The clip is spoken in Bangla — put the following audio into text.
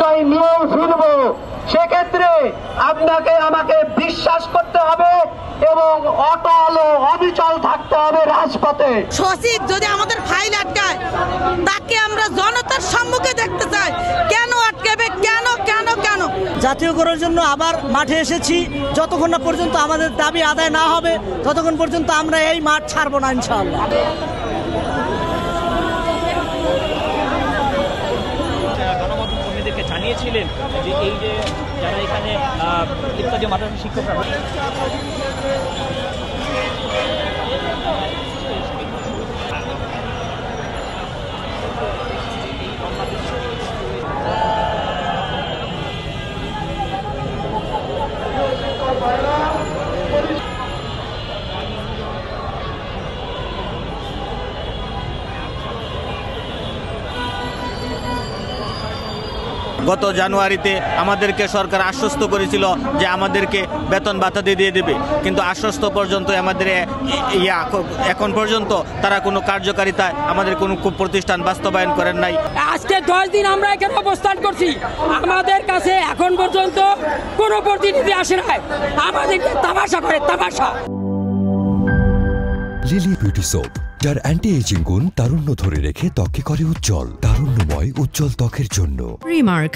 পর্যায়ে নিয়েও ফিরব। সেক্ষেত্রে আপনাকে আমাকে বিশ্বাস করতে হবে এবং অটল ও অবিচল থাকতে হবে রাজপথে। সচিব যদি আমাদের ফাইল আটকায়, তাকে আমরা জনতার সম্মুখে দেখতে চাই। কেন আটকাবে? কেন কেন কেন? জাতীয়করণের জন্য আবার মাঠে এসেছি। যতক্ষণ না পর্যন্ত আমাদের দাবি আদায় না হবে, ততক্ষণ পর্যন্ত আমরা এই মাঠ ছাড়বো না ইনশাআল্লাহ। গণমাধ্যম কর্মীদেরকে জানিয়েছিলেন যে এই যে যারা এখানে ইত্যাদি মাদ্রাসা শিক্ষকরা গত জানুয়ারিতে আমাদেরকে সরকার আশ্বস্ত করেছিল যে আমাদেরকে বেতন ভাতা দিয়ে দেবে, কিন্তু আশ্বস্ত পর্যন্ত আমাদের এখন পর্যন্ত তারা কোনো কার্যকারিতায় আমাদের কোনো প্রতিষ্ঠান বাস্তবায়ন করেন নাই। আজকে 10 দিন আমরা এখানে অবস্থান করছি, আমাদের কাছে এখন পর্যন্ত কোনো প্রতিনিধি আসে নাই। আমাদেরকে তামাশা করে, তামাশা। লিলি বিউটি সোপ, যার অ্যান্টি এজিং গুণ তারুণ্য ধরে রেখে ত্বকে করে উজ্জ্বল। তারুণ্যময় উজ্জ্বল ত্বকের জন্য। রিমার্ক।